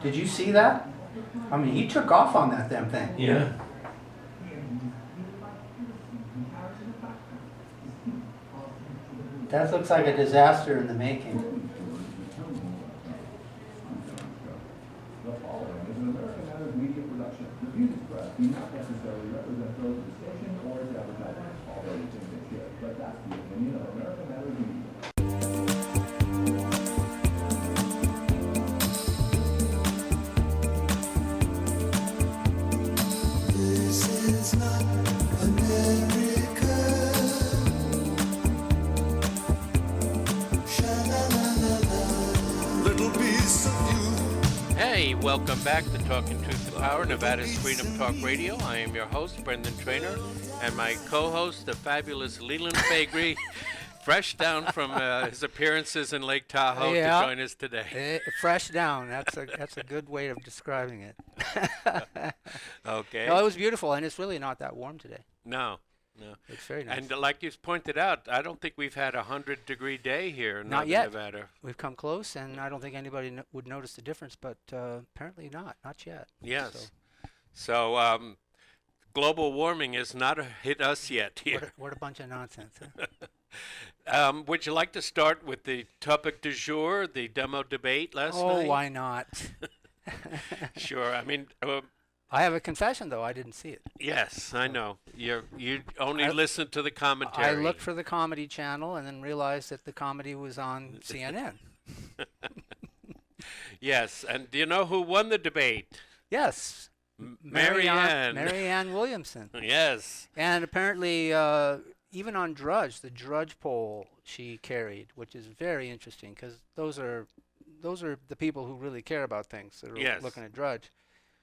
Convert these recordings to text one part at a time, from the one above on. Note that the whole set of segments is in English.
Did you see that? I mean, he took off on that damn thing. Yeah. That looks like a disaster in the making. The following is an American Matters media production. The views expressed do not necessarily represent those of the station or its advertisers, although we think they should. But that's the opinion of American Matters Media. This is not America. Sha-la-la-la-la. Little piece of you. Hey, welcome back to Talking Truth to Power, Nevada's Freedom Talk Radio. I am your host, Brendan Traynor, and my co-host, the fabulous Leland Faegre, fresh down from his appearances in Lake Tahoe to join us today. Fresh down. That's a good way of describing it. Okay. No, it was beautiful, and it's really not that warm today. No. It's very nice. And like you pointed out, I don't think we've had a 100-degree day here in Not Northern yet. Nevada. We've come close, and I don't think anybody would notice the difference, but apparently not yet. Yes. So global warming has not hit us yet here. What a bunch of nonsense. Huh? Would you like to start with the topic du jour, the demo debate last night? Oh, why not? Sure. I mean, I have a confession, though. I didn't see it. yes, I know. You only listen to the commentary. I looked for the comedy channel and then realized that the comedy was on CNN. Yes, and do you know who won the debate? Yes. Marianne. Marianne Williamson. Yes. And apparently, even on Drudge, the Drudge poll she carried, which is very interesting because those are the people who really care about things that are Yes. looking at Drudge.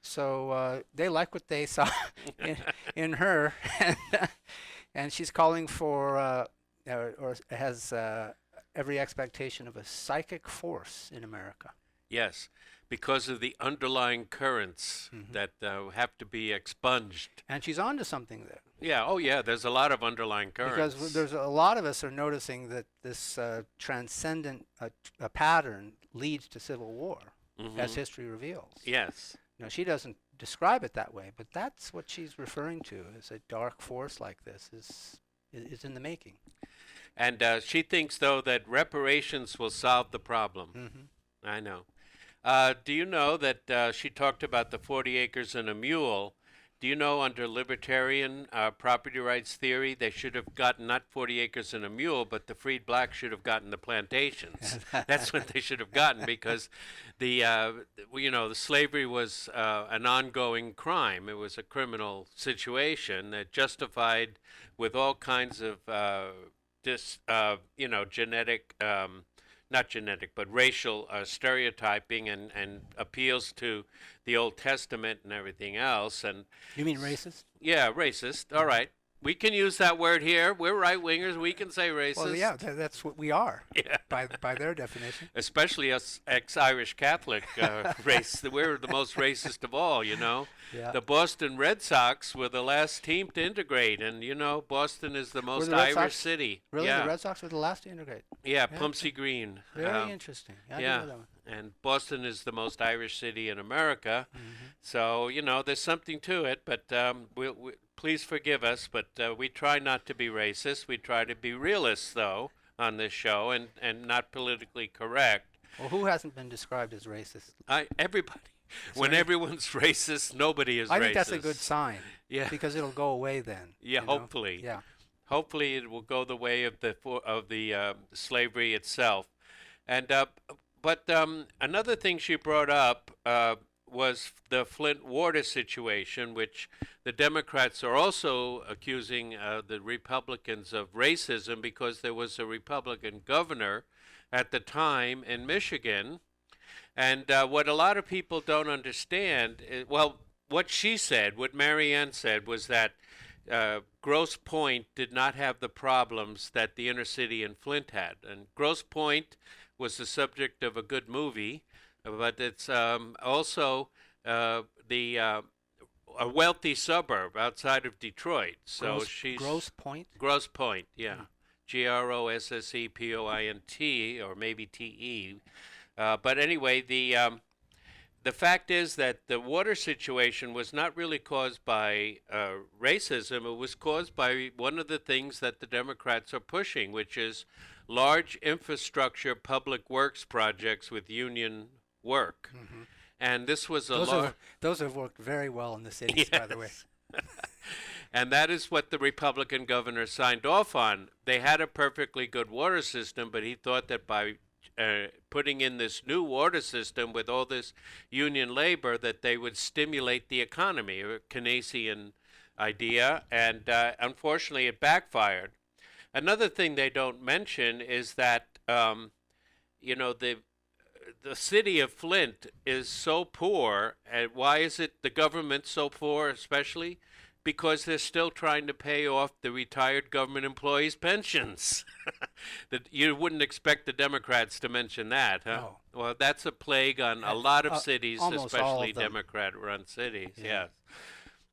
So they like what they saw in her, and she's calling for or has every expectation of a psychic force in America. Yes, because of the underlying currents that have to be expunged. And she's onto something there. Yeah, oh yeah, there's a lot of underlying currents. Because there's a lot of us are noticing that this transcendent pattern leads to civil war, as history reveals. Yes. Now, she doesn't describe it that way, but that's what she's referring to as a dark force like this is in the making. And she thinks, though, that reparations will solve the problem. I know. Do you know that she talked about the 40 acres and a mule? Do you know under libertarian property rights theory, they should have gotten not 40 acres and a mule, but the freed blacks should have gotten the plantations. That's what they should have gotten because the slavery was an ongoing crime. It was a criminal situation that justified with all kinds of genetic not genetic, but racial stereotyping and appeals to the Old Testament and everything else. And You mean racist? yeah, racist. All right. We can use that word here. We're right-wingers. We can say racist. Well, yeah, that's what we are, Yeah. by their definition. Especially us ex-Irish Catholic race. We're the most racist of all, you know. Yeah. The Boston Red Sox were the last team to integrate, and, you know, Boston is the most the Red Irish Sox city. Really? Yeah. The Red Sox were the last to integrate? Yeah, Pumpsy Green. Very interesting. I didn't know that one. And Boston is the most Irish city in America. So, you know, there's something to it, but please forgive us, but we try not to be racist. We try to be realists, though, on this show and not politically correct. Well, who hasn't been described as racist? Everybody. When everyone's racist, nobody is racist. I think that's a good sign. Yeah. Because it'll go away then. Yeah, you know? hopefully. Yeah. Hopefully it will go the way of the slavery itself. And but another thing she brought up was the Flint water situation, which the Democrats are also accusing the Republicans of racism because there was a Republican governor at the time in Michigan. And what a lot of people don't understand, what she said, what Marianne said, was that Grosse Pointe did not have the problems that the inner city in Flint had. And Grosse Pointe was the subject of a good movie, but it's also a wealthy suburb outside of Detroit. So she's Grosse Pointe? Grosse Pointe, yeah. Grosssepoint, or maybe TE. But anyway, the fact is that the water situation was not really caused by racism. It was caused by one of the things that the Democrats are pushing, which is large infrastructure public works projects with union work. Mhm. And this was Those have worked very well in the cities, by the way. And that is what the Republican governor signed off on. They had a perfectly good water system, but he thought that by putting in this new water system with all this union labor, that they would stimulate the economy, a Keynesian idea, and unfortunately it backfired. Another thing they don't mention is that, the city of Flint is so poor, and why is it the government so poor especially? Because they're still trying to pay off the retired government employees' pensions. That you wouldn't expect the Democrats to mention that, huh? No. Well, that's a plague on a lot of cities, almost all especially of them. Democrat-run cities. Yeah. Yes.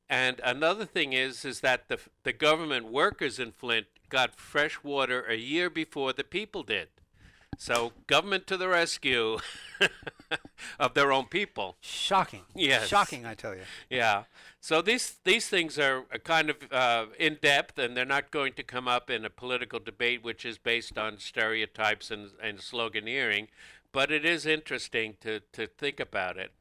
And another thing is that the government workers in Flint got fresh water a year before the people did. So government to the rescue of their own people. Shocking. Yes. Shocking, I tell you. Yeah. So these things are kind of in depth, and they're not going to come up in a political debate, which is based on stereotypes and sloganeering. But it is interesting to think about it.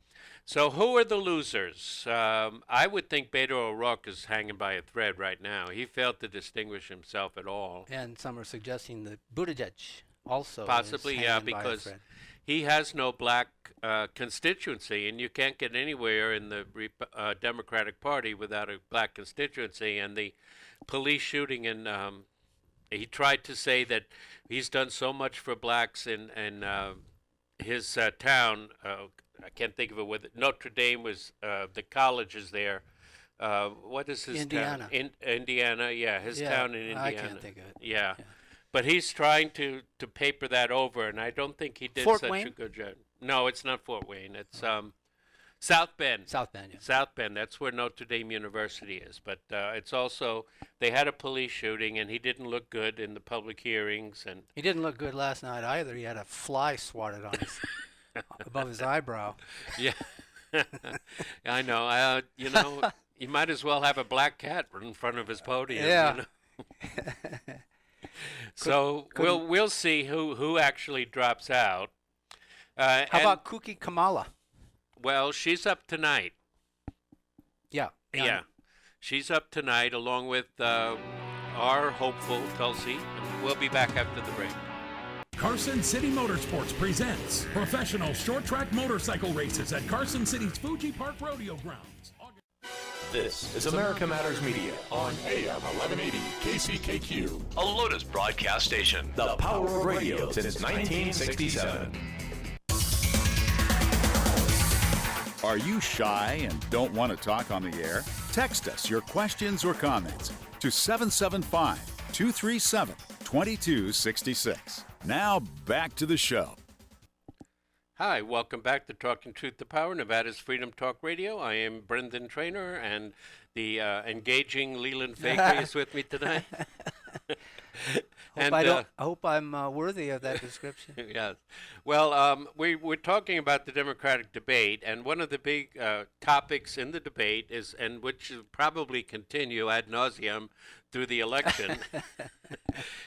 So who are the losers? I would think Beto O'Rourke is hanging by a thread right now. He failed to distinguish himself at all. And some are suggesting that Buttigieg also Possibly, is yeah, hanging by a because thread. he has no black constituency, and you can't get anywhere in the Democratic Party without a black constituency. And the police shooting in, he tried to say that he's done so much for blacks in his town. I can't think of it. With Notre Dame was the college is there. What is his Indiana. town? Indiana, yeah, his town in Indiana. I can't think of it. Yeah. But he's trying to paper that over, and I don't think he did Fort such Wayne? a good job. No, it's not Fort Wayne. It's South Bend. South Bend, yeah. South Bend. That's where Notre Dame University is. But it's also, they had a police shooting, and he didn't look good in the public hearings. And He didn't look good last night either. He had a fly swatted on his above his eyebrow. yeah, I know. You might as well have a black cat in front of his podium. Yeah. You know? So we'll see who actually drops out. How about Kooky Kamela? Well, she's up tonight. Yeah. Yeah, she's up tonight along with our hopeful Tulsi. And we'll be back after the break. Carson City Motorsports presents professional short track motorcycle races at Carson City's Fuji Park Rodeo Grounds. This is America Matters Media on AM 1180 KCKQ. a Lotus broadcast station. The power of radio since 1967. Are you shy and don't want to talk on the air? Text us your questions or comments to 775-237-2266. Now back to the show. Hi, welcome back to Talking Truth to Power, Nevada's Freedom Talk Radio. I am Brendan Traynor, and the engaging Leland Faegre is with me tonight. I hope I'm worthy of that description. Yes. Well, we're talking about the Democratic debate, and one of the big topics in the debate is, and which will probably continue ad nauseum through the election,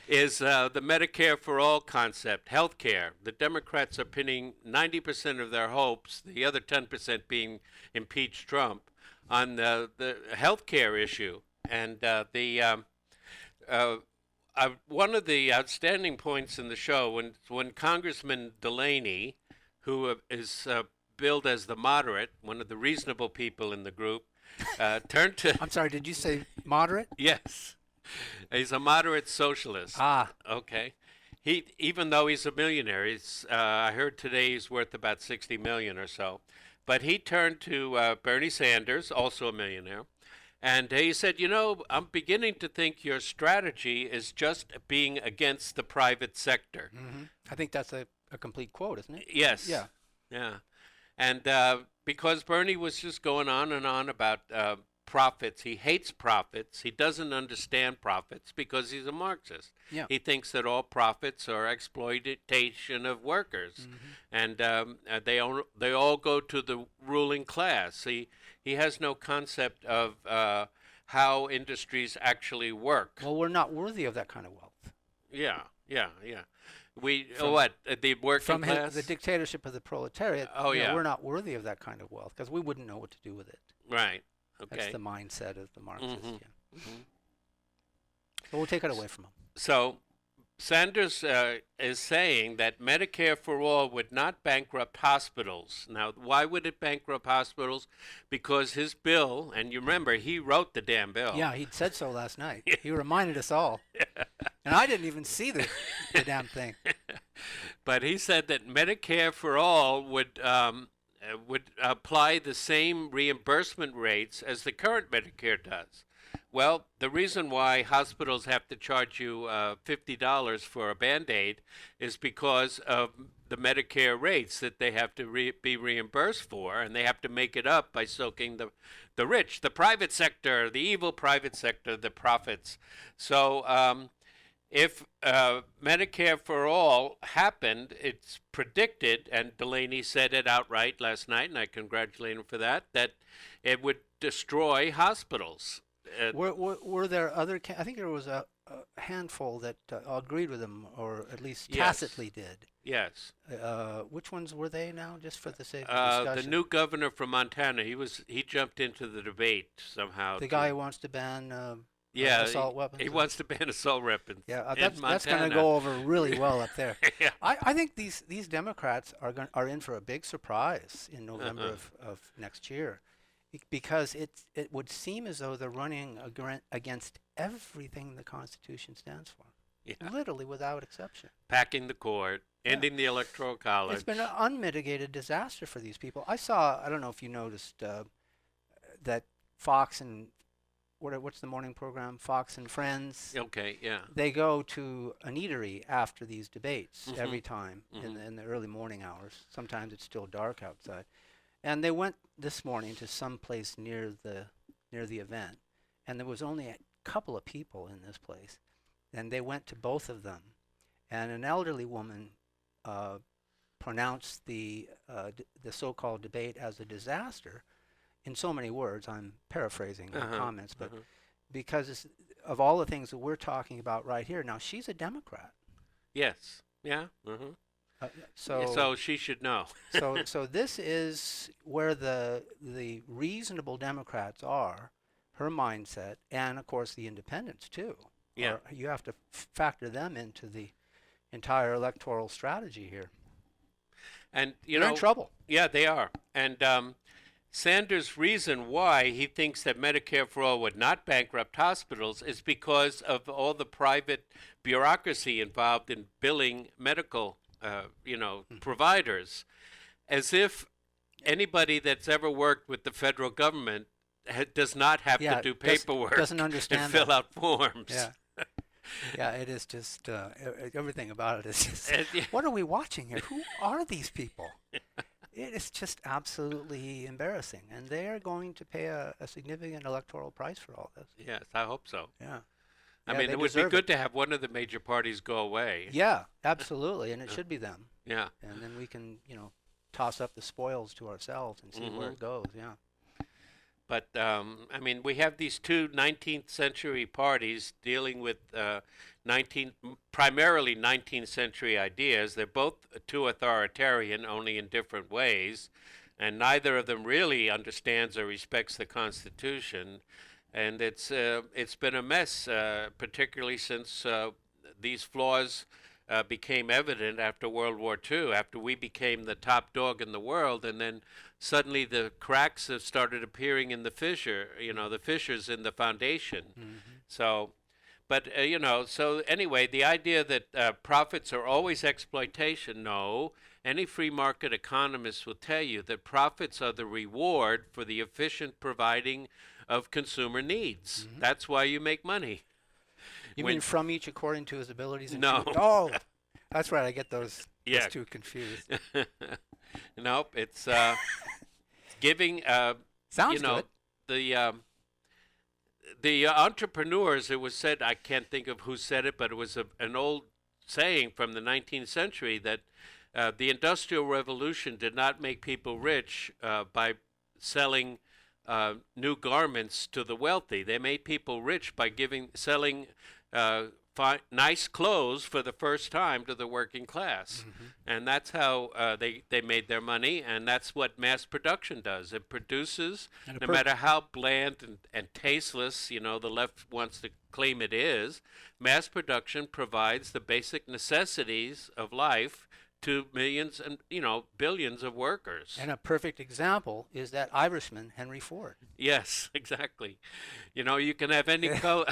is the Medicare for All concept, health care. The Democrats are pinning 90% of their hopes, the other 10% being impeach Trump, on the health care issue. And one of the outstanding points in the show, when Congressman Delaney, who is billed as the moderate, one of the reasonable people in the group, turned to... I'm sorry, did you say moderate? Yes. He's a moderate socialist. Ah. Okay. Even though he's a millionaire, I heard today he's worth about $60 million or so. But he turned to Bernie Sanders, also a millionaire, and he said, I'm beginning to think your strategy is just being against the private sector. Mm-hmm. I think that's a complete quote, isn't it? Yes. Yeah. Yeah. And because Bernie was just going on and on about profits. He hates profits. He doesn't understand profits because he's a Marxist. Yeah. He thinks that all profits are exploitation of workers, and they all go to the ruling class. He has no concept of how industries actually work. Well, we're not worthy of that kind of wealth. Yeah. The working From class? the dictatorship of the proletariat, Oh, you know, yeah. we're not worthy of that kind of wealth because we wouldn't know what to do with it. Right. Okay. That's the mindset of the Marxists. Mhm. Yeah. So we'll take it away from them. So Sanders is saying that Medicare for all would not bankrupt hospitals. Now, why would it bankrupt hospitals? Because his bill, and you remember, he wrote the damn bill. Yeah, he said so last night. He reminded us all. And I didn't even see the damn thing. But he said that Medicare for all would apply the same reimbursement rates as the current Medicare does. Well, the reason why hospitals have to charge you $50 for a Band-Aid is because of the Medicare rates that they have to be reimbursed for, and they have to make it up by soaking the rich, the private sector, the evil private sector, the profits. So if Medicare for all happened, it's predicted, and Delaney said it outright last night, and I congratulate him for that it would destroy hospitals. Were there other? I think there was a handful that agreed with him, or at least Yes. tacitly did. Yes. Which ones were they now, just for the sake of The discussion? new governor from Montana, he jumped into the debate somehow. The guy who wants to ban assault weapons. He wants to ban assault weapons. Yeah, in that's going to Montana. go over really well up there. Yeah. I think these Democrats are in for a big surprise in November of next year, because it would seem as though they're running against everything the Constitution stands for, literally without exception. Packing the court, ending the Electoral College. It's been an unmitigated disaster for these people. I don't know if you noticed that Fox and what's the morning program? Fox and Friends. Okay, yeah. They go to an eatery after these debates every time in the early morning hours. Sometimes it's still dark outside. And they went this morning to some place near the event, and there was only a couple of people in this place. And they went to both of them, and an elderly woman pronounced the so-called debate as a disaster in so many words. I'm paraphrasing her comments, but because of all the things that we're talking about right here. Now, she's a Democrat. Yes. Yeah. So she should know. so this is where the reasonable Democrats are, her mindset, and of course the independents too. Yeah. You have to factor them into the entire electoral strategy here. And They're in trouble. Yeah, they are. And Sanders' reason why he thinks that Medicare for all would not bankrupt hospitals is because of all the private bureaucracy involved in billing medical providers, as if anybody that's ever worked with the federal government does not have to do paperwork doesn't understand and fill out forms. Yeah. Yeah, it is just everything about it is just. And, What are we watching here? Who are these people? It is just absolutely embarrassing, and they are going to pay a significant electoral price for all this. Yes, I hope so. Yeah. I Yeah, mean, they it would be deserve good to have one of the major parties go away. Yeah, absolutely, and it should be them. Yeah. And then we can, toss up the spoils to ourselves and see where it goes. Yeah. But, I mean, we have these two 19th century parties dealing with primarily 19th century ideas. They're both too authoritarian, only in different ways, and neither of them really understands or respects the Constitution. And it's been a mess, particularly since these flaws became evident after World War II, after we became the top dog in the world, and then suddenly the cracks have started appearing in the the fissures in the foundation. So, but, so anyway, the idea that profits are always exploitation, no. Any free market economist will tell you that profits are the reward for the efficient providing of consumer needs. That's why you make money. You mean from each according to his abilities? And No. Oh, that's right. I get those Yeah. two confused. Nope, it's giving Sounds good. the the entrepreneurs, it was said, I can't think of who said it, but it was an old saying from the 19th century that the Industrial Revolution did not make people rich by selling new garments to the wealthy. They made people rich by selling nice clothes for the first time to the working class. And that's how they made their money, and that's what mass production does. It produces, no matter how bland and tasteless, the left wants to claim it is, mass production provides the basic necessities of life to millions and billions of workers. And a perfect example is that Irishman, Henry Ford. Yes, exactly. You can have any color.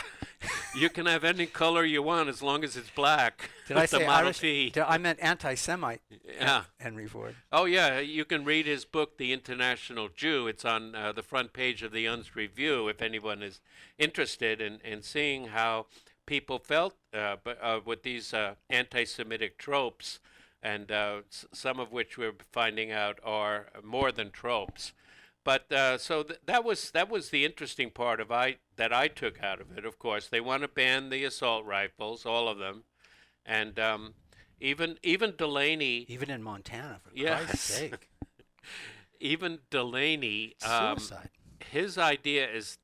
You can have any color you want as long as it's black. Did I say Model Irish? T. I meant anti-Semite. Yeah. Henry Ford. Oh yeah, you can read his book, The International Jew. It's on the front page of the Unz Review. If anyone is interested in seeing how people felt with these anti-Semitic tropes. And some of which we're finding out are more than tropes, but so that was the interesting part that I took out of it. Of course, they want to ban the assault rifles, all of them, and even Delaney. Even in Montana, for Yes. Christ's sake. Even Delaney. Suicide. His idea is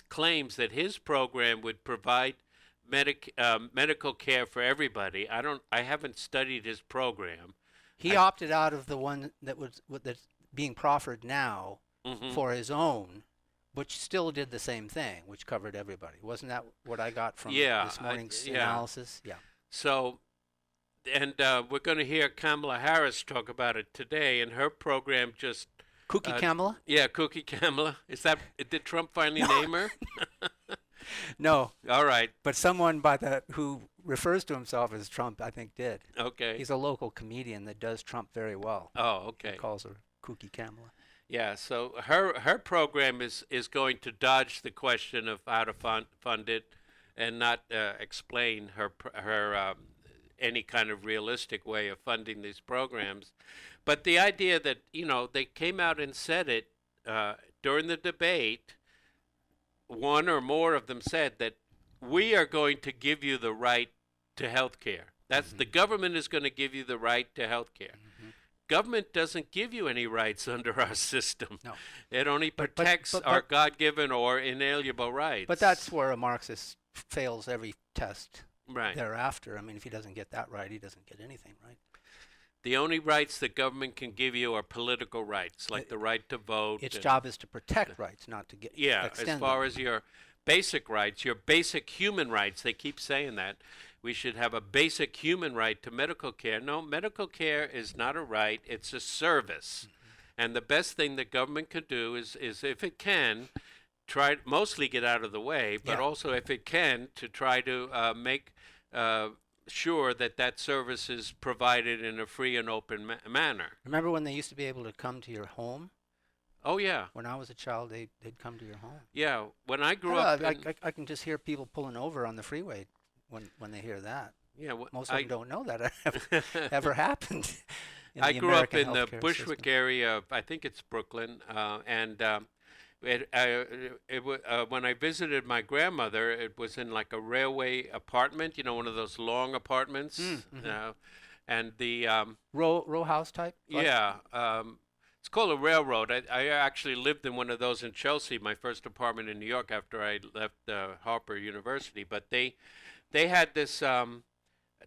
claims that his program would provide medical care for everybody. I haven't studied his program. He opted out of the one that's being proffered now for his own, which still did the same thing, which covered everybody. Wasn't that what I got from this morning's analysis? Yeah. So, and we're going to hear Kamala Harris talk about it today, and her program just Kooky Kamela? Yeah, Kooky Kamela. Did Trump finally name her? No. All right. But someone who refers to himself as Trump, I think, did. Okay. He's a local comedian that does Trump very well. Oh, okay. He calls her Kooky Kamela. Yeah, so her program is going to dodge the question of how to fund it and not explain her any kind of realistic way of funding these programs. But the idea that, they came out and said it during the debate, one or more of them said that we are going to give you the right to health care. That's the government is going to give you the right to health care. Government doesn't give you any rights under our system. No. It only protects our God-given or inalienable rights. But that's where a Marxist fails every test right. thereafter. I mean, if he doesn't get that right, he doesn't get anything right. The only rights the government can give you are political rights, like the right to vote. Its job is to protect rights, not to extend as far them. as your basic rights, your basic human rights. They keep saying that. We should have a basic human right to medical care. No, medical care is not a right. It's a service. And the best thing the government could do is if it can, mostly get out of the way, but also if it can, to try to make sure that service is provided in a free and open manner. Remember when they used to be able to come to your home? Oh, yeah. When I was a child, they'd come to your home. Yeah. When I grew up... I can just hear people pulling over on the freeway when they hear that. Yeah, most of them don't know that ever happened. I grew up in the Bushwick area. I think it's Brooklyn, and when I visited my grandmother, it was in like a railway apartment. One of those long apartments, and the row house type. Yeah, it's called a railroad. I actually lived in one of those in Chelsea, my first apartment in New York after I left Harper University. But they had this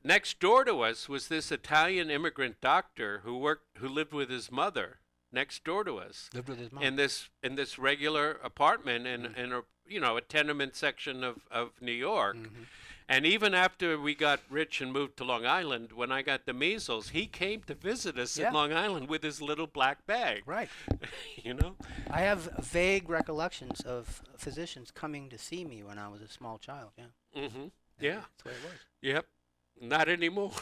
next door to us was this Italian immigrant doctor who lived with his mother next door to us. Lived with his mom. In this regular apartment in a tenement section of New York. And even after we got rich and moved to Long Island, when I got the measles, he came to visit us in Long Island with his little black bag. Right. I have vague recollections of physicians coming to see me when I was a small child. Yeah. Yeah. That's the way it was. Yep. Not anymore.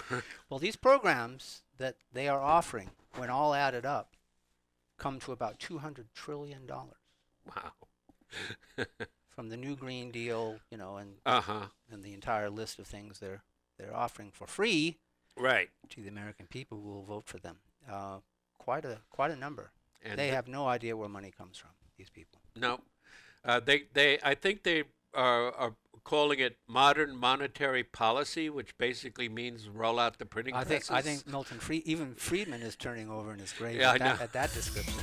Well, these programs that they are offering, when all added up, come to about $200 trillion. Wow. From the New Green Deal, and the entire list of things they're offering for free, right, to the American people who will vote for them. Quite a number. And they have no idea where money comes from. These people. No, I think are calling it modern monetary policy, which basically means roll out the printing presses. I think Milton even Friedman is turning over in his grave Yeah, at that description.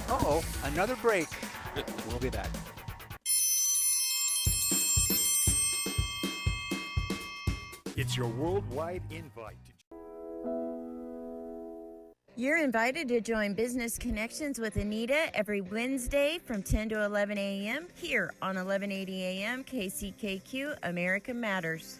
Uh-oh, another break. We'll be back. It's your worldwide invite. You're invited to join Business Connections with Anita every Wednesday from 10 to 11 a.m. here on 1180 a.m. KCKQ America Matters.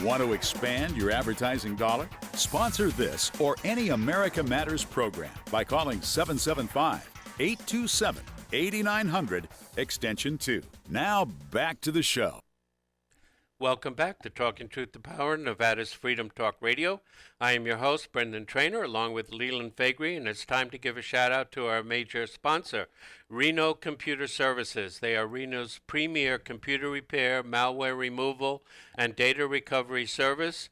Want to expand your advertising dollar? Sponsor this or any America Matters program by calling 775-827-8900, extension 2. Now back to the show. Welcome back to Talking Truth to Power, Nevada's Freedom Talk Radio. I am your host, Brendan Traynor, along with Leland Faegre, and it's time to give a shout-out to our major sponsor, Reno Computer Services. They are Reno's premier computer repair, malware removal, and data recovery service.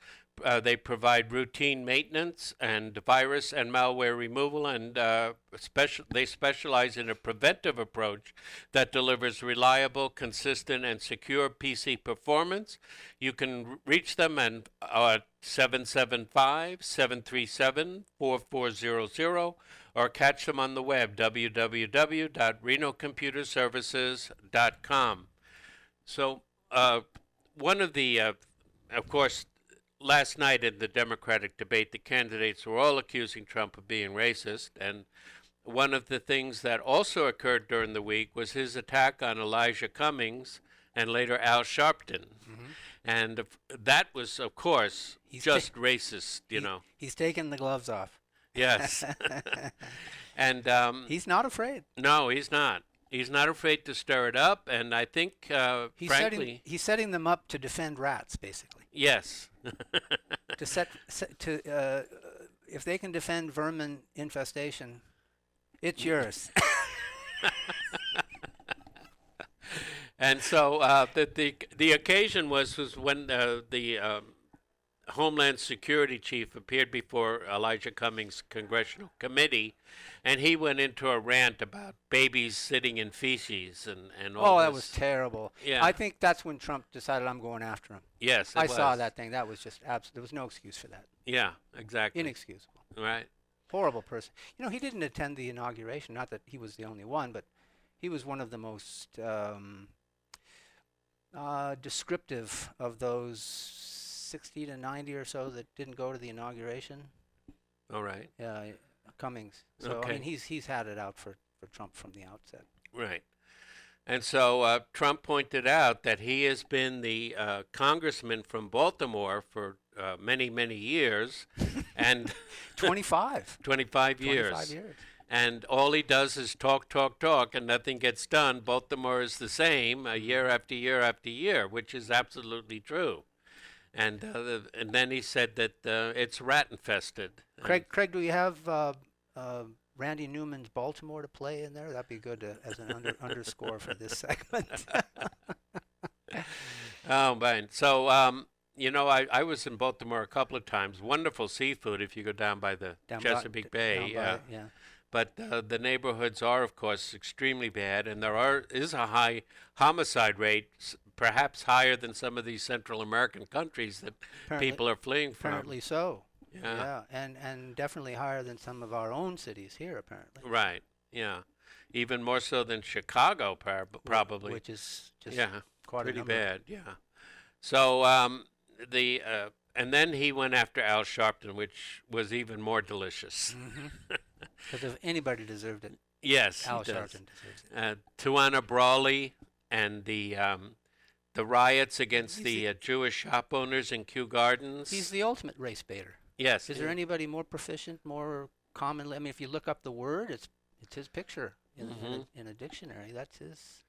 They provide routine maintenance and virus and malware removal, and they specialize in a preventive approach that delivers reliable, consistent, and secure PC performance. You can reach them at 775-737-4400 or catch them on the web, www.renocomputerservices.com. So one of the, of course, last night in the Democratic debate, the candidates were all accusing Trump of being racist, and one of the things that also occurred during the week was his attack on Elijah Cummings and later Al Sharpton. Mm-hmm. And that was, of course, just racist, you know. He's taking the gloves off. Yes. And he's not afraid. No, he's not. He's not afraid to stir it up, and I think, frankly... He's setting them up to defend rats, basically. Yes. If they can defend vermin infestation, it's yours. And so the occasion was when the Homeland Security chief appeared before Elijah Cummings' congressional committee, and he went into a rant about babies sitting in feces and all this. That was terrible. Yeah. I think that's when Trump decided I'm going after him. Yes, I saw that thing. That was just absolute. There was no excuse for that. Yeah, exactly. Inexcusable. Right. Horrible person. You know, he didn't attend the inauguration. Not that he was the only one, but he was one of the most descriptive of those 60 to 90 or so that didn't go to the inauguration. All right. Yeah, Cummings. So okay. I mean, he's had it out for Trump from the outset. Right. And so Trump pointed out that he has been the congressman from Baltimore for many, many years, and 25. 25 years. 25 years. And all he does is talk, and nothing gets done. Baltimore is the same year after year after year, which is absolutely true. And then he said that it's rat infested. Craig, do you have Randy Newman's Baltimore to play in there? That'd be good as an underscore for this segment. Oh, man. So, you know, I was in Baltimore a couple of times. Wonderful seafood if you go down by the Chesapeake Bay. Yeah. But the neighborhoods are, of course, extremely bad, and there is a high homicide rate, perhaps higher than some of these Central American countries that people are fleeing from. Apparently so. Yeah. And definitely higher than some of our own cities here, apparently. Right, yeah. Even more so than Chicago, probably. Which is just quite pretty a number. bad, yeah. So and then he went after Al Sharpton, which was even more delicious. Because if anybody deserved it, yes, Al Sharpton deserves it. Tawana Brawley and the riots against the Jewish shop owners in Kew Gardens. He's the ultimate race baiter. Yes. Is there anybody more proficient, more commonly? I mean, if you look up the word, it's his picture in a dictionary. That's his.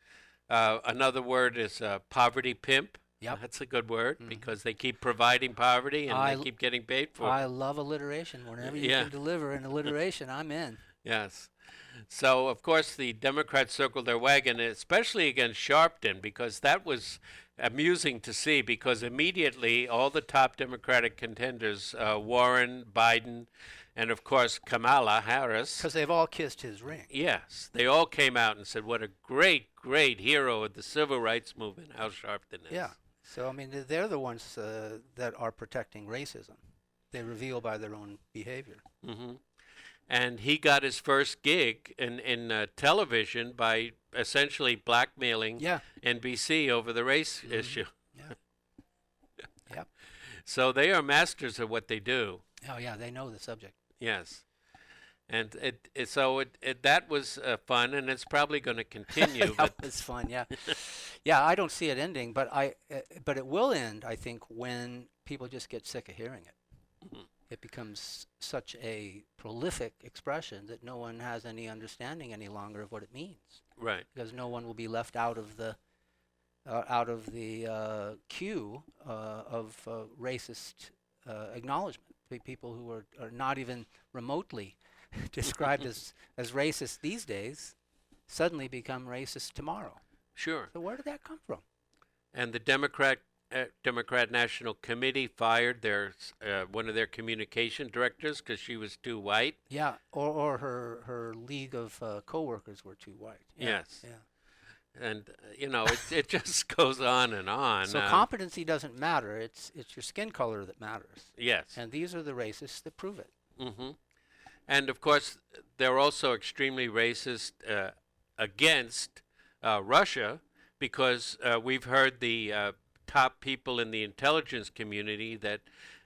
Another word is poverty pimp. Yep. That's a good word because they keep providing poverty and they keep getting paid for it. I love alliteration. Whenever you can deliver an alliteration, I'm in. Yes. So, of course, the Democrats circled their wagon, especially against Sharpton, because that was amusing to see because immediately all the top Democratic contenders, Warren, Biden, and of course Kamala Harris, Because they've all kissed his ring. yes, they all came out and said what a great, great hero of the civil rights movement Al Sharpton is. Yeah. So, I mean, they're the ones that are protecting racism. They reveal by their own behavior. Hmm. And he got his first gig in television by essentially blackmailing Yeah. NBC over the race issue. Yeah. Yep. So they are masters of what they do. Oh, yeah, they know the subject. Yes. And that was fun, and it's probably going to continue. That was fun, yeah. Yeah, I don't see it ending, but but it will end, I think, when people just get sick of hearing it. Mhm. It becomes such a prolific expression that no one has any understanding any longer of what it means, Right. because no one will be left out of the queue of racist acknowledgement. People who are not even remotely described as racist these days suddenly become racist tomorrow. Sure. So where did that come from? And the Democrat National Committee fired their one of their communication directors because she was too white. Yeah, or her league of co-workers were too white. Yeah, Yes. Yeah. And it just goes on and on. So competency doesn't matter. It's your skin color that matters. Yes. And these are the racists that prove it. Mm-hmm. And of course, they're also extremely racist against Russia because we've heard the top people in the intelligence community that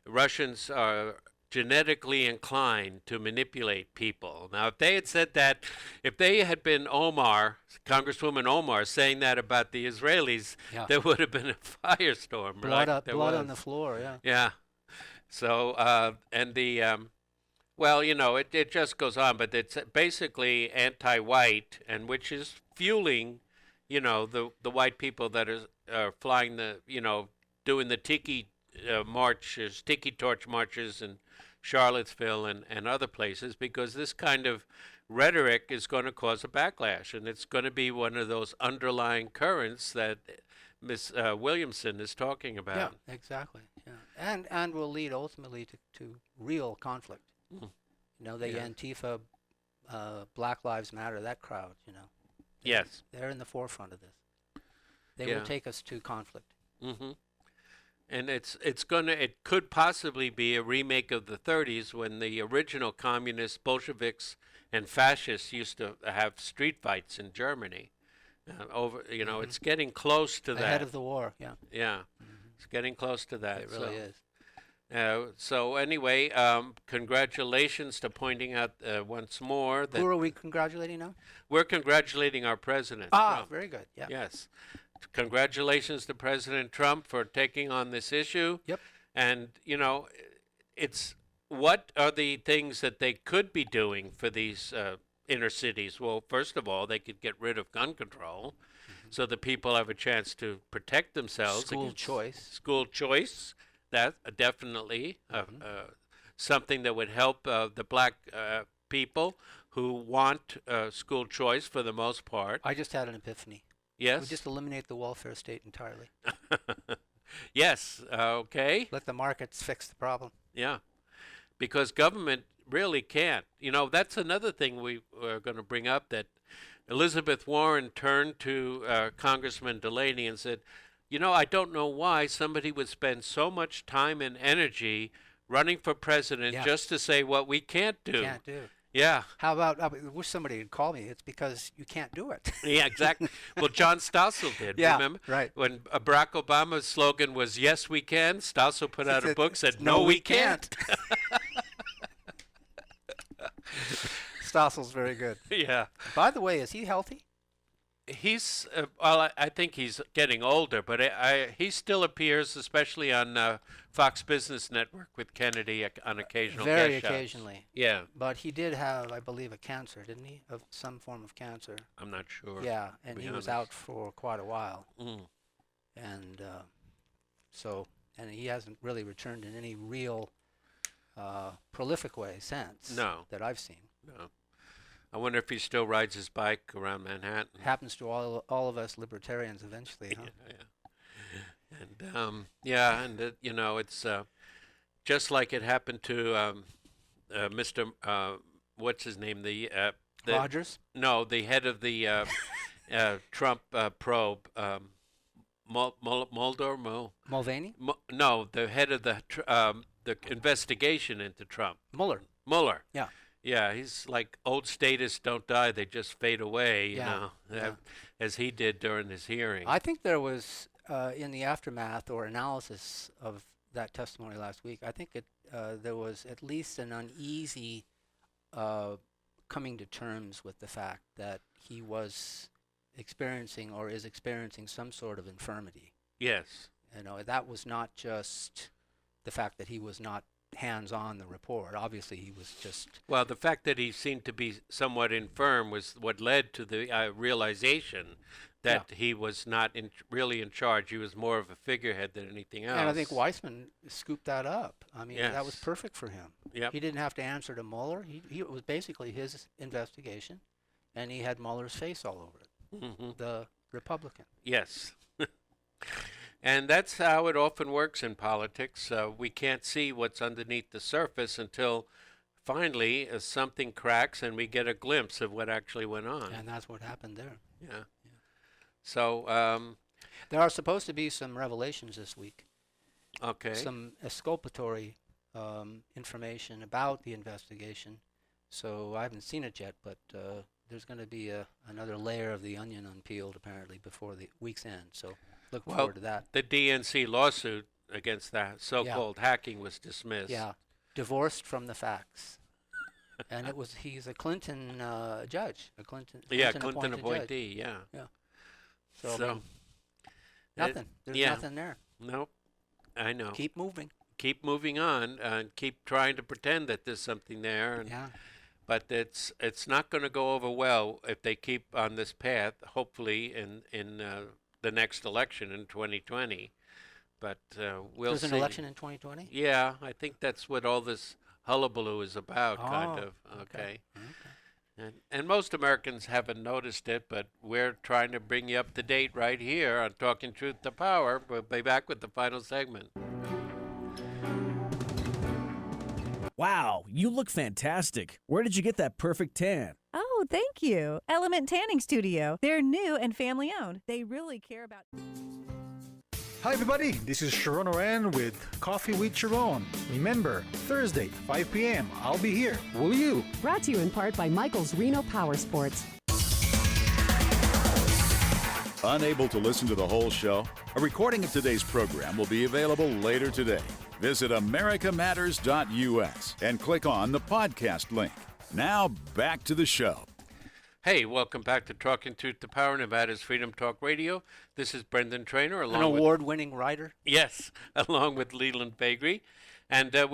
Russians are genetically inclined to manipulate people. Now, if they had said that, if they had been Congresswoman Omar, saying that about the Israelis, Yeah. there would have been a firestorm. Blood like there on was. the floor, yeah. Yeah. So, and the, well, it just goes on, but it's basically anti-white, and which is fueling, the white people that are flying doing the tiki marches, tiki torch marches in Charlottesville and other places, because this kind of rhetoric is going to cause a backlash, and it's going to be one of those underlying currents that Miss Williamson is talking about. Yeah, exactly. Yeah, and will lead ultimately to real conflict. Mm. The Yeah. Antifa, Black Lives Matter, that crowd. Yes. They're in the forefront of this. They Yeah. will take us to conflict. Mm-hmm. And it could possibly be a remake of the 30s when the original communists, Bolsheviks, and fascists used to have street fights in Germany. It's getting close to that. Ahead of the war, yeah. Yeah, it's getting close to that. It really is. So anyway, congratulations to pointing out once more that Who are we congratulating now? we're congratulating our president. Trump. Very good. Yeah. Yes. Congratulations to President Trump for taking on this issue. Yep. And, it's what are the things that they could be doing for these inner cities? Well, first of all, they could get rid of gun control so that people have a chance to protect themselves. School against choice. School choice. That definitely something that would help the black people who want school choice for the most part. I just had an epiphany. Yes. We just eliminate the welfare state entirely. Yes. Okay. Let the markets fix the problem. Yeah. Because government really can't. That's another thing we are going to bring up, that Elizabeth Warren turned to Congressman Delaney and said, I don't know why somebody would spend so much time and energy running for president just to say what we can't do. Can't do. Yeah. How about, I wish somebody would call me. It's because you can't do it. Yeah, exactly. Well, John Stossel did, Yeah, remember? right. When Barack Obama's slogan was, yes, we can, Stossel put out a said, book, said, "No, we we can't. Stossel's very good. Yeah. By the way, is he healthy? He's, I think he's getting older, but he still appears, especially on Fox Business Network with Kennedy on occasional Very guest shots. occasionally. Yeah. But he did have, I believe, a cancer, didn't he? Of some form of cancer. I'm not sure. Yeah, and be he was honest. out for quite a while. Mm. And and he hasn't really returned in any real prolific way since. No. That I've seen. No. I wonder if he still rides his bike around Manhattan. Happens to all of us libertarians eventually, huh? Yeah. And it's just like it happened to Mr. What's his name? The Rogers? No, the head of the Trump probe, Mulvaney? No, the head of the investigation into Trump. Mueller. Yeah. Yeah, he's like old statists don't die; they just fade away. You know, as he did during his hearing. I think there was in the aftermath or analysis of that testimony last week. I think there was at least an uneasy coming to terms with the fact that he was experiencing or is experiencing some sort of infirmity. Yes. You know, that was not just the fact that he was not hands-on the report. Obviously, he was just... Well, the fact that he seemed to be somewhat infirm was what led to the realization that he was not really in charge. He was more of a figurehead than anything else. And I think Weissman scooped that up. I mean, Yes. that was perfect for him. Yep. He didn't have to answer to Mueller. It was basically his investigation, and he had Mueller's face all over it, the Republican. Yes. And that's how it often works in politics. We can't see what's underneath the surface until finally something cracks and we get a glimpse of what actually went on. And that's what happened there. Yeah. So, there are supposed to be some revelations this week. okay. Some exculpatory information about the investigation. So I haven't seen it yet, but there's going to be another layer of the onion unpeeled apparently before the week's end. So look forward to that. The DNC lawsuit against that so-called hacking was dismissed. Yeah, divorced from the facts. And he's a Clinton judge, a Clinton Clinton appointed appointee, judge. yeah. So, I mean, nothing. There's yeah. nothing there. Nope, I know. Keep moving. Keep moving on and keep trying to pretend that there's something there. And, but it's not going to go over well if they keep on this path, hopefully in the next election in 2020. But we'll see. There's an election in 2020? Yeah, I think that's what all this hullabaloo is about, kind of. Okay. And most Americans haven't noticed it, but we're trying to bring you up to date right here on Talking Truth to Power. We'll be back with the final segment. Wow, you look fantastic. Where did you get that perfect tan? Oh, thank you. Element Tanning Studio. They're new and family owned. They really care about... Hi everybody, this is Sharon Oran with Coffee with Sharon. Remember, Thursday, 5 p.m., I'll be here. Will you? Brought to you in part by Michael's Reno Power Sports. Unable to listen to the whole show? A recording of today's program will be available later today. Visit americamatters.us and click on the podcast link. Now, back to the show. Hey, welcome back to Talking Truth to Power, Nevada's Freedom Talk Radio. This is Brendan Traynor. An award-winning writer? Yes, along with Leland Faegre. And I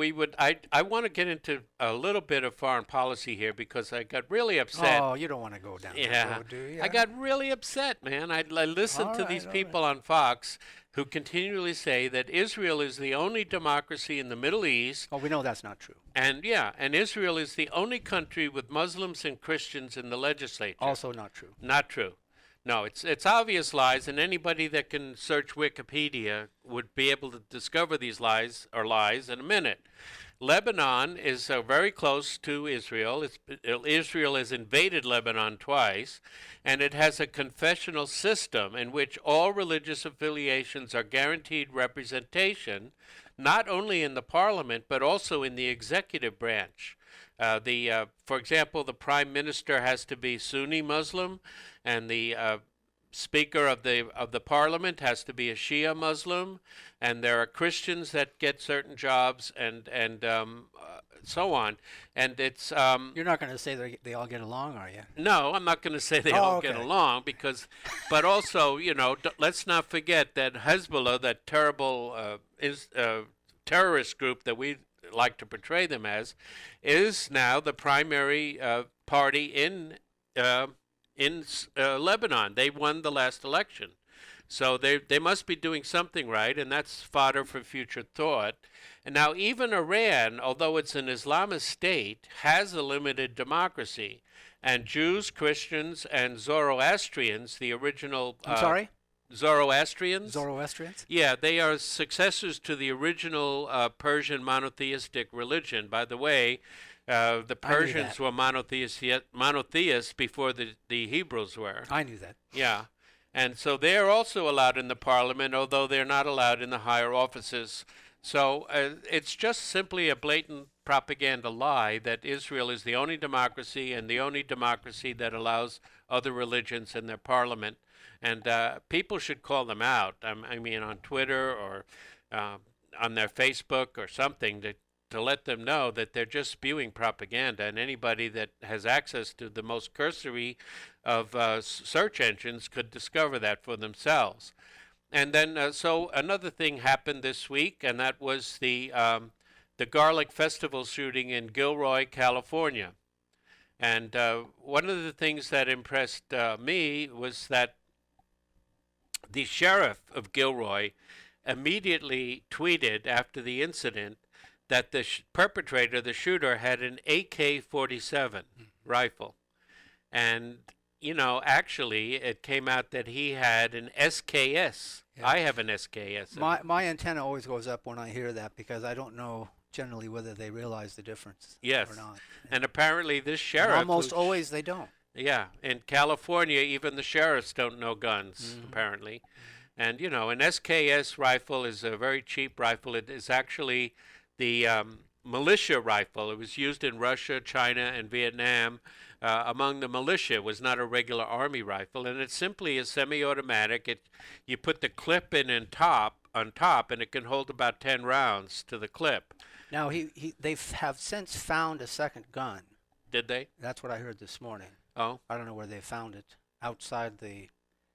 want to get into a little bit of foreign policy here because I got really upset. Oh, you don't want to go down that road, do you? I got really upset, man. I listened to these people on Fox who continually say that Israel is the only democracy in the Middle East. Oh, we know that's not true. And Israel is the only country with Muslims and Christians in the legislature. Also not true. Not true. No, it's obvious lies, and anybody that can search Wikipedia would be able to discover these lies in a minute. Lebanon is very close to Israel. Israel has invaded Lebanon twice, and it has a confessional system in which all religious affiliations are guaranteed representation, not only in the parliament, but also in the executive branch. For example, the prime minister has to be Sunni Muslim, and the Speaker of the Parliament has to be a Shia Muslim, and there are Christians that get certain jobs, and so on. And it's you're not going to say they all get along, are you? No, I'm not going to say they all get along but also, let's not forget that Hezbollah, that terrible terrorist group that we like to portray them as, is now the primary party in Lebanon. They won the last election. So they must be doing something right, and that's fodder for future thought. And now even Iran, although it's an Islamist state, has a limited democracy. And Jews, Christians, and Zoroastrians, the original... I'm sorry? Zoroastrians. Zoroastrians? Yeah, they are successors to the original Persian monotheistic religion. By the way, the Persians were monotheists before the Hebrews were. I knew that. Yeah. And so they're also allowed in the parliament, although they're not allowed in the higher offices. So it's just simply a blatant propaganda lie that Israel is the only democracy and the only democracy that allows other religions in their parliament. And people should call them out. I mean, on Twitter or on their Facebook or something to let them know that they're just spewing propaganda. And anybody that has access to the most cursory of search engines could discover that for themselves. And then, so another thing happened this week, and that was the Garlic Festival shooting in Gilroy, California. And one of the things that impressed me was that the sheriff of Gilroy immediately tweeted after the incident that the perpetrator, the shooter, had an AK-47 rifle. And, you know, actually, it came out that he had an SKS. Yeah. I have an SKS. My antenna always goes up when I hear that because I don't know generally whether they realize the difference or not. And apparently this sheriff... And almost always they don't. Yeah. In California, even the sheriffs don't know guns, apparently. And, you know, an SKS rifle is a very cheap rifle. It is actually the militia rifle. It was used in Russia, China, and Vietnam. Among the militia, it was not a regular army rifle, and it's simply a semi-automatic. You put the clip in on top, and it can hold about 10 rounds to the clip. Now, they have since found a second gun. Did they? That's what I heard this morning. Oh? I don't know where they found it. Outside the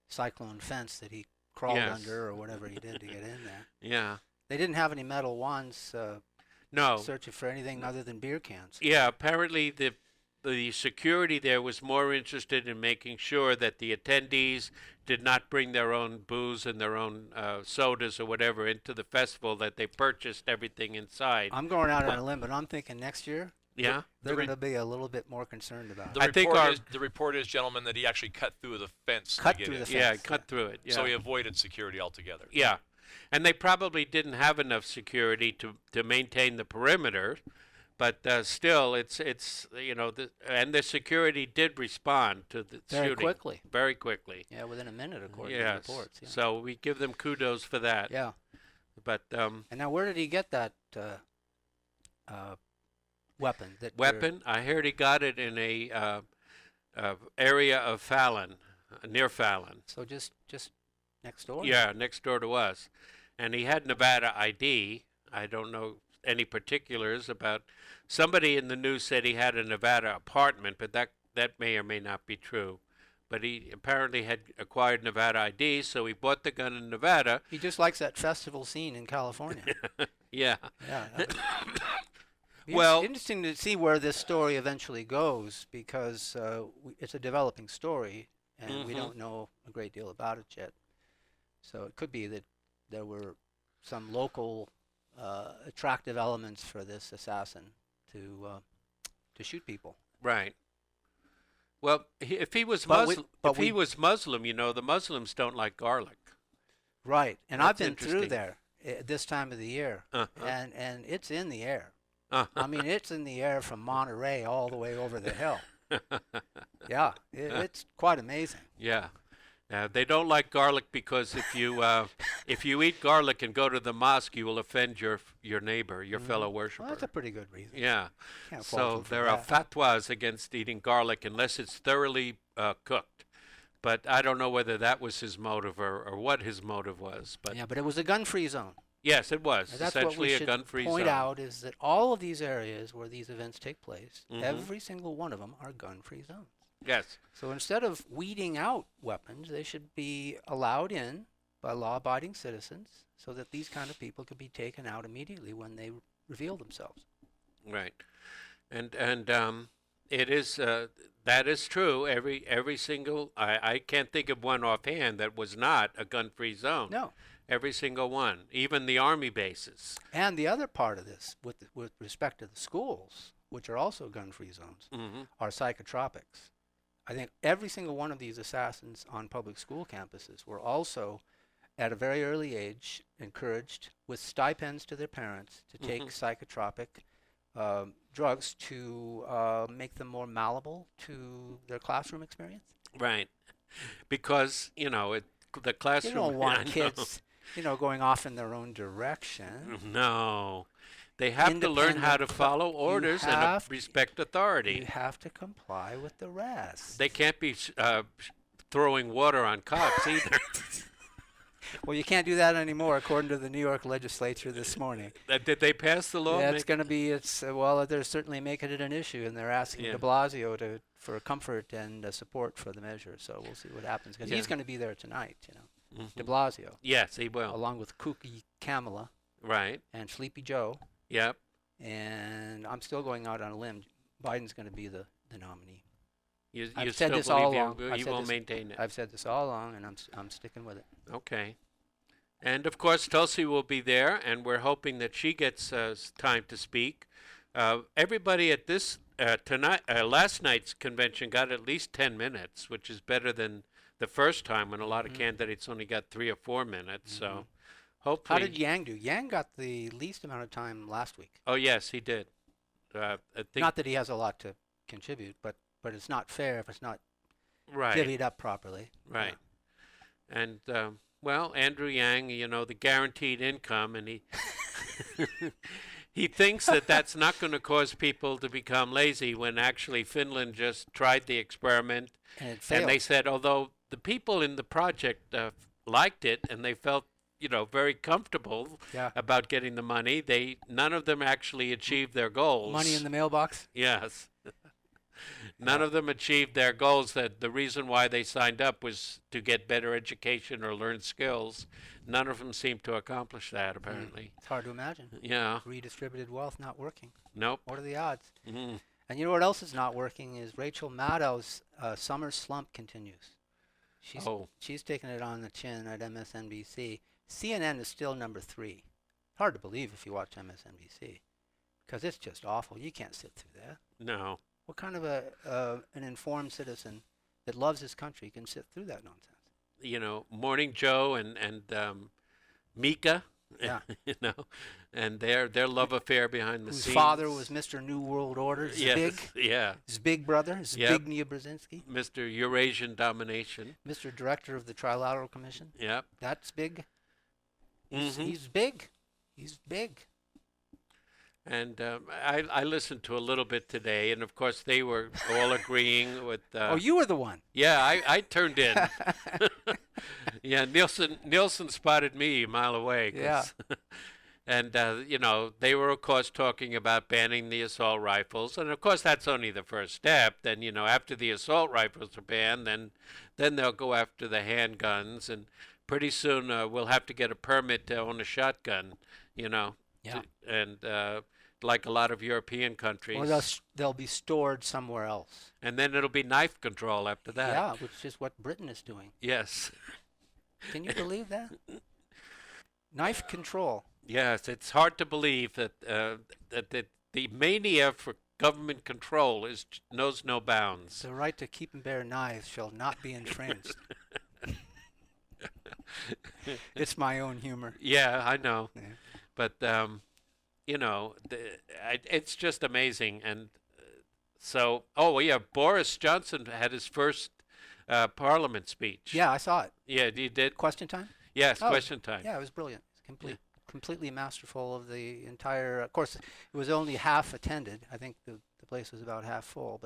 cyclone fence that he crawled under or whatever he did to get in there. Yeah. They didn't have any metal wands no. searching for anything other than beer cans. Yeah, apparently the security there was more interested in making sure that the attendees did not bring their own booze and their own sodas or whatever into the festival, that they purchased everything inside. I'm going out on a limb, but I'm thinking next year they're going to be a little bit more concerned about it. The report is, gentlemen, that he actually cut through the fence to get in. Yeah, cut through it. Yeah. So he avoided security altogether. Yeah. And they probably didn't have enough security to maintain the perimeter. But still, it's you know, and the security did respond to the shooting. Very quickly. Yeah, within a minute, according to the reports. Yeah. So we give them kudos for that. Yeah. But and now, where did he get that weapon? Weapon? I heard he got it in a area of Fallon, near Fallon. So just next door. Yeah, next door to us, and he had Nevada ID. I don't know any particulars about. Somebody in the news said he had a Nevada apartment, but that may or may not be true. But he apparently had acquired Nevada ID, so he bought the gun in Nevada. He just likes that festival scene in California. Yeah. Yeah. Well, it's interesting to see where this story eventually goes, because it's a developing story, and we don't know a great deal about it yet. So it could be that there were some local attractive elements for this assassin to shoot people. Right. Well, if he was Muslim, you know, the Muslims don't like garlic. Right, and I've been through there this time of the year, and it's in the air. I mean, it's in the air from Monterey all the way over the hill. Yeah, it's quite amazing. Yeah. They don't like garlic because if you eat garlic and go to the mosque, you will offend your neighbor, your fellow worshiper. Well, that's a pretty good reason. Yeah. So there are fatwas against eating garlic unless it's thoroughly cooked. But I don't know whether that was his motive or what his motive was. But yeah, but it was a gun-free zone. Yes, it was. That's essentially what we a gun-free should zone. point out is that all of these areas where these events take place, every single one of them are gun-free zones. Yes. So instead of weeding out weapons, they should be allowed in by law-abiding citizens so that these kind of people could be taken out immediately when they reveal themselves. Right. And it is that is true. Every single I can't think of one offhand that was not a gun-free zone. No. Every single one, even the army bases. And the other part of this, with respect to the schools, which are also gun-free zones, are psychotropics. I think every single one of these assassins on public school campuses were also, at a very early age, encouraged with stipends to their parents to take psychotropic drugs to make them more malleable to their classroom experience. Right. Because, the classroom... You don't want kids, going off in their own direction. No. They have to learn how to follow orders and respect authority. You have to comply with the rest. They can't be throwing water on cops either. Well, you can't do that anymore, according to the New York legislature this morning. Did they pass the law? Yeah, it's going to be. They're certainly making it an issue, and they're asking de Blasio for comfort and support for the measure. So we'll see what happens, because he's going to be there tonight. De Blasio. Yes, he will. Along with Kooky, Kamela. Right. And Sleepy Joe. Yep. And I'm still going out on a limb. Biden's going to be the nominee. I've said this all along. You will maintain it. I've said this all along, and I'm sticking with it. Okay. And of course, Tulsi will be there, and we're hoping that she gets time to speak. Everybody at this last night's convention got at least 10 minutes, which is better than the first time when a lot of candidates only got 3 or 4 minutes. So hopefully. How did Yang do? Yang got the least amount of time last week. Oh yes, he did. I think not that he has a lot to contribute, but it's not fair if it's not divvied up properly. Right. Yeah. And well, Andrew Yang, the guaranteed income, and he he thinks that that's not going to cause people to become lazy, when actually Finland just tried the experiment, and it failed. And they said, although the people in the project liked it and they felt very comfortable about getting the money, none of them actually achieved their goals. Money in the mailbox? Yes. None of them achieved their goals. That the reason why they signed up was to get better education or learn skills. None of them seemed to accomplish that, apparently. It's hard to imagine. Yeah. Redistributed wealth not working. Nope. What are the odds? And you know what else is not working is Rachel Maddow's summer slump continues. She's taking it on the chin at MSNBC. CNN is still number 3. Hard to believe if you watch MSNBC, because it's just awful. You can't sit through that. No. What kind of an informed citizen that loves his country can sit through that nonsense? Morning Joe and Mika, and their love affair behind the scenes. Whose father was Mr. New World Order, Zbig. Yes, yeah. Zbig brother, Zbigniew Brzezinski. Mr. Eurasian Domination. Mr. Director of the Trilateral Commission. Yep. That's big. He's big. He's big. And I listened to a little bit today, and of course they were all agreeing with. Oh, you were the one. Yeah, I turned in. Yeah, Nielsen spotted me a mile away. Yeah. And they were of course talking about banning the assault rifles, and of course that's only the first step. Then after the assault rifles are banned, then they'll go after the handguns, and pretty soon we'll have to get a permit to own a shotgun. Yeah. Like a lot of European countries. Or they'll be stored somewhere else. And then it'll be knife control after that. Yeah, which is what Britain is doing. Yes. Can you believe that? Knife control. Yes, it's hard to believe that the mania for government control knows no bounds. The right to keep and bear knives shall not be infringed. It's my own humor. Yeah, I know. Yeah. But it's just amazing. And so, Boris Johnson had his first Parliament speech. Yeah, I saw it. Yeah, you did? Question time? Yes, question time. Yeah, it was brilliant. Completely masterful of the entire. Of course, it was only half attended. I think the place was about half full.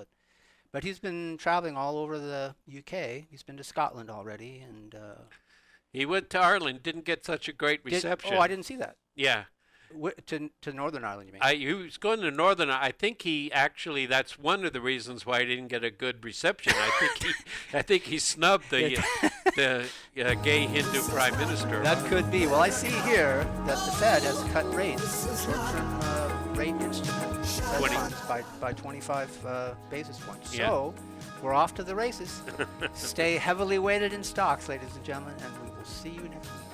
But he's been traveling all over the UK. He's been to Scotland already, and he went to Ireland. Didn't get such a great reception. I didn't see that. Yeah. To Northern Ireland, you mean? He was going to Northern. I think that's one of the reasons why he didn't get a good reception. I think he snubbed the gay Hindu prime minister. That could be. Well, I see here that the Fed has cut rates, short-term rate instrument funds by 25 basis points. Yeah. So we're off to the races. Stay heavily weighted in stocks, ladies and gentlemen, and we will see you next week.